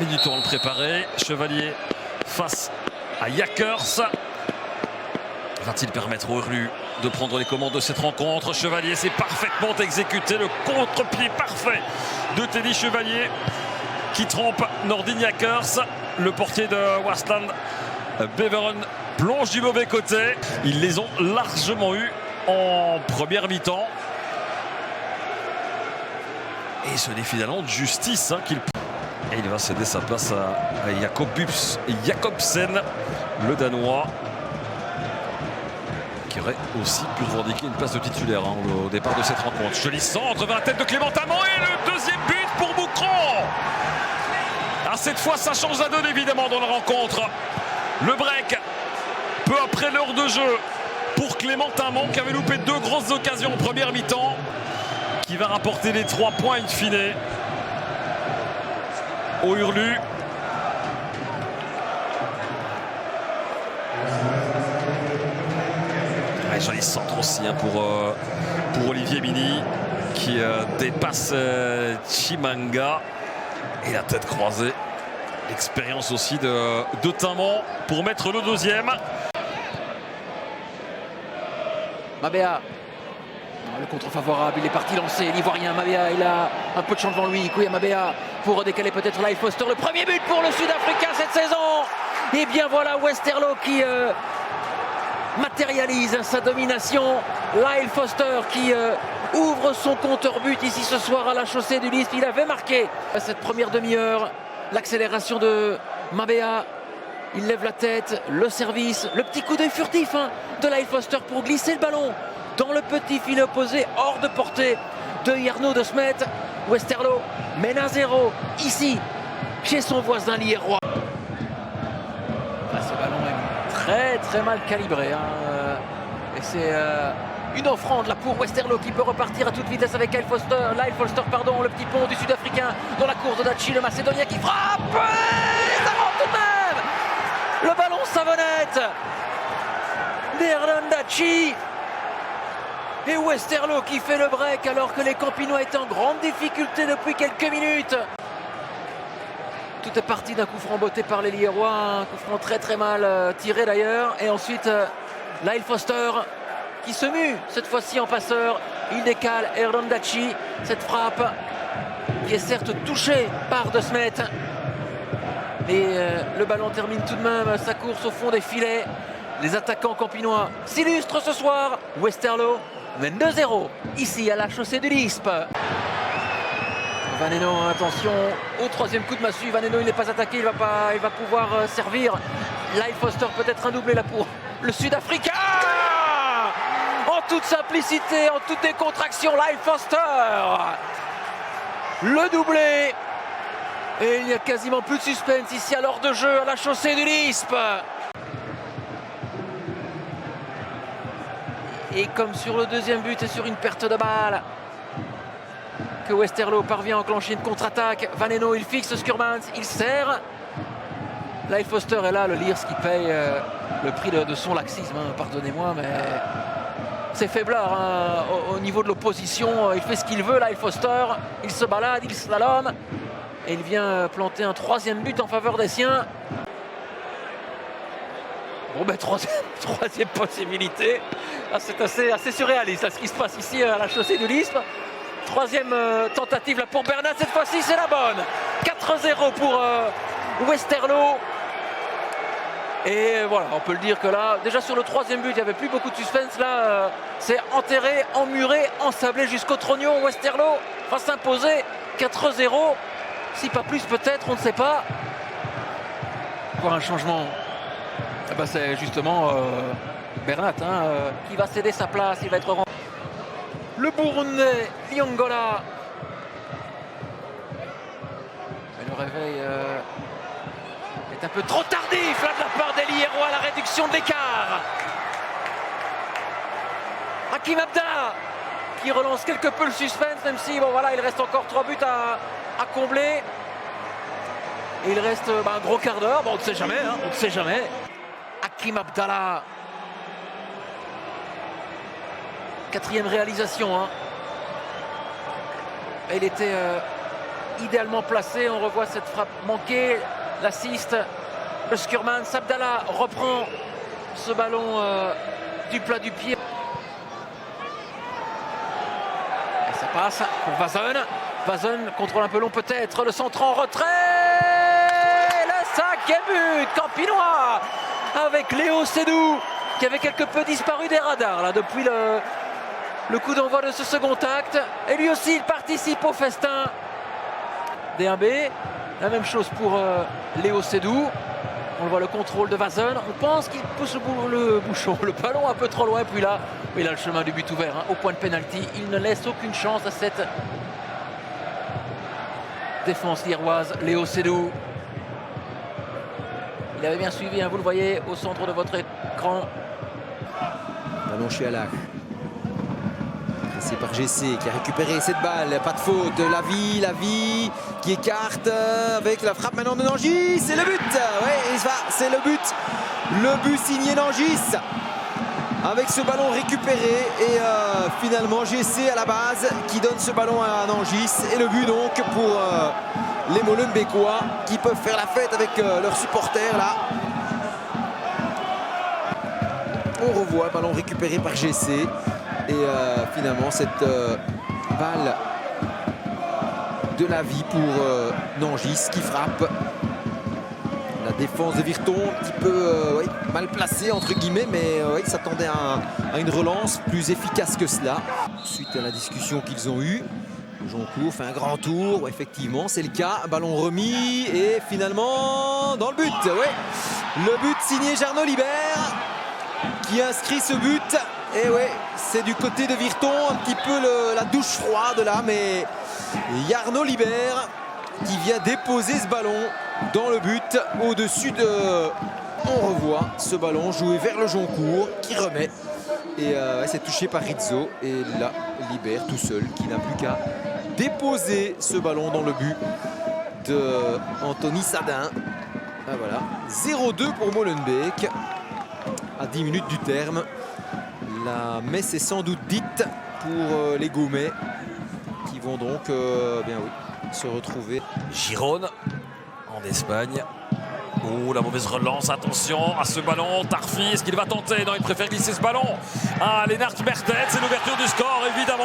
mis du temps à le préparer. Chevalier face à Yakers. Va-t-il permettre au Hurlu de prendre les commandes de cette rencontre? Chevalier, c'est parfaitement exécuté. Le contre-pied parfait de Teddy Chevalier qui trompe Nordin Yakers. Le portier de Waasland, Beveren, plonge du mauvais côté. Ils les ont largement eu en première mi-temps. Et ce n'est finalement de justice qu'il... Et il va céder sa place à Jacobsen, le Danois, qui aurait aussi pu revendiquer une place de titulaire au départ de cette rencontre. Joli centre vers la tête de Clément Amand et le deuxième but pour Moucron. Ah, cette fois, ça change la donne évidemment dans la rencontre. Le break, peu après l'heure de jeu, pour Clément Amand qui avait loupé 2 grosses occasions en première mi-temps, qui va rapporter les 3 points in fine au Hurlu. Joli centre aussi pour Olivier Mini qui dépasse Chimanga et la tête croisée. L'expérience aussi de Tamon pour mettre le deuxième. Mabea, le contre favorable, il est parti lancer l'Ivoirien. Mabea, il a un peu de champ devant lui. Kouya Mabea pour décaler peut-être Lyle Foster. Le premier but pour le Sud-Africain cette saison. Et bien voilà Westerlo qui matérialise sa domination. Lyle Foster qui ouvre son compteur but ici ce soir à la chaussée du Lisp. Il avait marqué cette première demi-heure. L'accélération de Mabea. Il lève la tête, le service, le petit coup d'œil furtif de Lyle Foster pour glisser le ballon dans le petit filet opposé, hors de portée de Jarno de Smet. Westerlo mène 1-0 ici, chez son voisin lierrois. Ce ballon est très mal calibré. Et c'est une offrande là pour Westerlo qui peut repartir à toute vitesse avec Lyle Foster, le petit pont du Sud-Africain dans la course de Dachi, le Macédonien qui frappe. Et ça rentre tout de même. Le ballon savonnette d'Hernan Dachi. Et Westerlo qui fait le break alors que les Campinois étaient en grande difficulté depuis quelques minutes. Tout est parti d'un coup franc botté par les Lierrois, un coup franc très mal tiré d'ailleurs. Et ensuite Lyle Foster qui se mue cette fois-ci en passeur. Il décale Hernan Dachi. Cette frappe qui est certes touchée par De Smet. Et le ballon termine tout de même sa course au fond des filets. Les attaquants campinois s'illustrent ce soir. Westerlo mène 2-0 ici à la chaussée du Lisp. Vaneno, attention au troisième coup de massue. Vaneno, il n'est pas attaqué, il va pouvoir servir. Lyle Foster, peut-être un doublé là pour le Sud-Africain. En toute simplicité, en toute décontraction, Lyle Foster. Le doublé. Et il n'y a quasiment plus de suspense ici à l'heure de jeu à la chaussée du Lisp. Et comme sur le deuxième but et sur une perte de balle, que Westerlo parvient à enclencher une contre-attaque. Vaneno, il fixe Skurmans, il serre. Lyle Foster est là, le Liers qui paye le prix de son laxisme. Pardonnez-moi, mais c'est faiblard au niveau de l'opposition. Il fait ce qu'il veut, Lyle Foster. Il se balade, il slalome. Et il vient planter un troisième but en faveur des siens. Bon ben troisième possibilité. C'est assez surréaliste ce qui se passe ici à la chaussée du Lisp. Troisième tentative là pour Bernat, cette fois-ci c'est la bonne. 4-0 pour Westerlo. Et voilà, on peut le dire que là, déjà sur le troisième but, il n'y avait plus beaucoup de suspense. Là, c'est enterré, emmuré, ensablé jusqu'au trognon. Westerlo va s'imposer 4-0. Si pas plus peut-être, on ne sait pas. Encore un changement. Eh ben, c'est justement Bernat qui va céder sa place. Il va être rentré. Le Burundais Liongola. Mais le réveil est un peu trop tardif là de la part des Lierrois, la réduction de l'écart. Hakim Abdallah qui relance quelque peu le suspense, même si bon voilà, il reste encore 3 buts à combler. Et il reste un gros quart d'heure. Bon, on ne sait jamais, on ne sait jamais. Hakim Abdallah. 4e réalisation. Et il était idéalement placé. On revoit cette frappe manquée, l'assist. Le Skurman, Sabdallah reprend ce ballon du plat du pied. Et ça passe pour Vazen. Vazen contrôle un peu long peut-être, le centre en retrait. Le 5e but campinois avec Léo Sédou qui avait quelque peu disparu des radars là, depuis le coup d'envoi de ce second acte. Et lui aussi il participe au festin. D1B, la même chose pour Léo Sédou. On le voit, le contrôle de Vazen. On pense qu'il pousse le ballon un peu trop loin. Puis là, il a le chemin du but ouvert au point de pénalty. Il ne laisse aucune chance à cette défense lierroise. Léo Sédou. Il avait bien suivi, vous le voyez au centre de votre écran. Ballon chez Alak. C'est par GC qui a récupéré cette balle. Pas de faute. Lavie qui écarte avec la frappe maintenant de Nangis. C'est le but. Ouais, c'est le but. Le but signé Nangis. Avec ce ballon récupéré. Et finalement GC à la base qui donne ce ballon à Nangis. Et le but donc pour les Molenbeekois qui peuvent faire la fête avec leurs supporters là. On revoit le ballon récupéré par GC. Et finalement cette balle de Lavie pour Nangis qui frappe. La défense de Virton un petit peu mal placée entre guillemets, mais il s'attendait à une relance plus efficace que cela. Suite à la discussion qu'ils ont eue, Joncourt fait un grand tour, effectivement c'est le cas, ballon remis et finalement dans le but. Le but signé Jarno Libert qui inscrit ce but. Et c'est du côté de Virton, un petit peu la douche froide là, mais Jarno Libert qui vient déposer ce ballon dans le but au-dessus de... On revoit ce ballon joué vers le Joncourt qui remet. Et c'est touché par Rizzo. Et là, Libert tout seul qui n'a plus qu'à déposer ce ballon dans le but de Anthony Sadin. Ah, voilà, 0-2 pour Molenbeek à 10 minutes du terme. La messe est sans doute dite pour les Gaumais qui vont donc se retrouver. Girone en Espagne. Oh, la mauvaise relance, attention à ce ballon. Tarfi, est-ce qu'il va tenter? Non, il préfère glisser ce ballon. Ah, Lennart Mertens, c'est l'ouverture du score évidemment.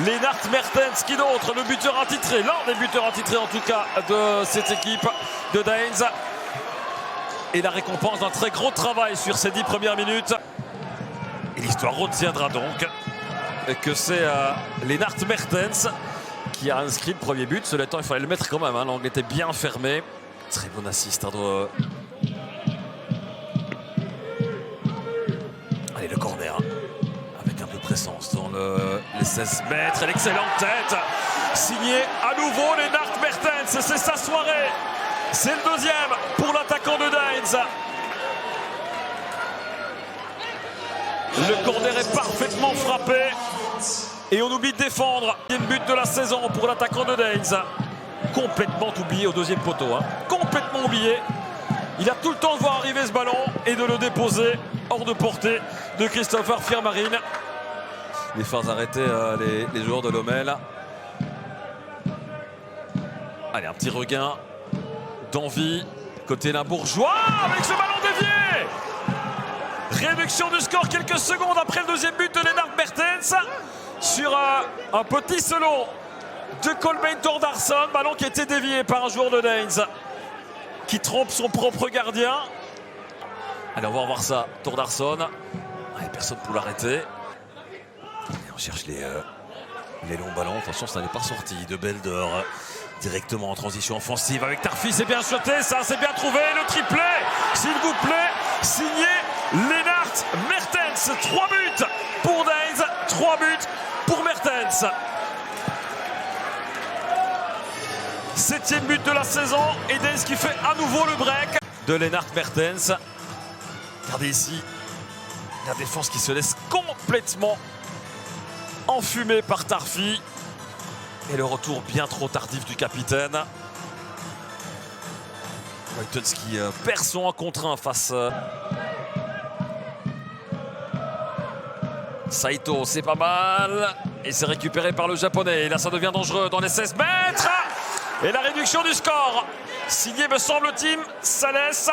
Lennart Mertens, qui d'autre? Le buteur attitré, l'un des buteurs attitrés en tout cas de cette équipe de Daines. Et la récompense d'un très gros travail sur ces 10 premières minutes. Et l'histoire retiendra donc que c'est Lennart Mertens qui a inscrit le premier but. Cela étant, il fallait le mettre quand même. L'angle était bien fermé. Très bon assist. Allez, le corner. Avec un peu de présence dans les 16 mètres. L'excellente tête. Signé à nouveau Lennart Mertens. C'est sa soirée. C'est le deuxième pour l'attaquant de Daines. Le corner est parfaitement frappé. Et on oublie de défendre. Deuxième but de la saison pour l'attaquant de Daines. Complètement oublié au deuxième poteau. Complètement oublié. Il a tout le temps de voir arriver ce ballon et de le déposer hors de portée de Christopher Firmarine. Les phares arrêtés, les joueurs de Lommel. Allez, un petit regain d'envie côté Limbourgeois avec ce ballon dévié. Réduction du score quelques secondes après le deuxième but de Lennart Mertens sur un petit solo de Colbein Thordarson. Ballon qui a été dévié par un joueur de Daines qui trompe son propre gardien. Allez, on va voir ça. Thordarson. Personne pour l'arrêter. On cherche les longs ballons. Attention, ça n'est pas sorti de Belder. Directement en transition offensive avec Tarfi. C'est bien sauté, ça c'est bien trouvé. Le triplé, s'il vous plaît, signé Lennart Mertens. 3 buts pour Daines, 3 buts pour Mertens. 7e but de la saison et Daines qui fait à nouveau le break de Lennart Mertens. Regardez ici la défense qui se laisse complètement enfumée par Tarfi. Et le retour bien trop tardif du capitaine. Wojtons qui perd son 1 contre 1 face Saito, c'est pas mal. Et c'est récupéré par le japonais. Et là, ça devient dangereux dans les 16 mètres. Et la réduction du score. Signé, me semble-t-il, Salès.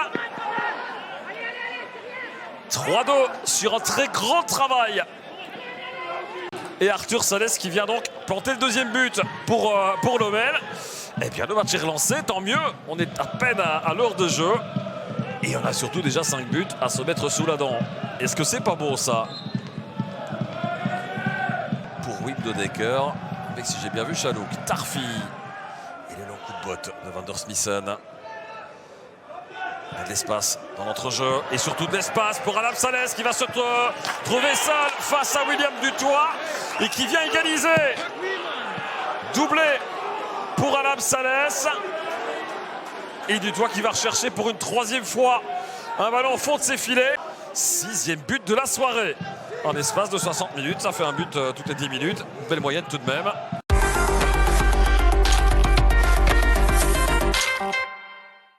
3-2 sur un très grand travail. Et Arthur Salès qui vient donc planter le deuxième but pour Lommel. Eh bien, le match est relancé, tant mieux. On est à peine à l'heure de jeu. Et on a surtout déjà 5 buts à se mettre sous la dent. Est-ce que c'est pas beau, ça? Pour Wim de Decker, avec, si j'ai bien vu, Chalouk, Tarfi. Et le long coup de botte de Van der Smissen. Il y a de l'espace dans l'entrejeu. Et surtout de l'espace pour Adam Salès qui va se trouver seul face à William Dutoit. Et qui vient égaliser. Doublé pour Adam Salès. Et Dutoit qui va rechercher pour une 3e fois un ballon au fond de ses filets. 6e but de la soirée. En l'espace de 60 minutes, ça fait un but toutes les 10 minutes. Belle moyenne tout de même.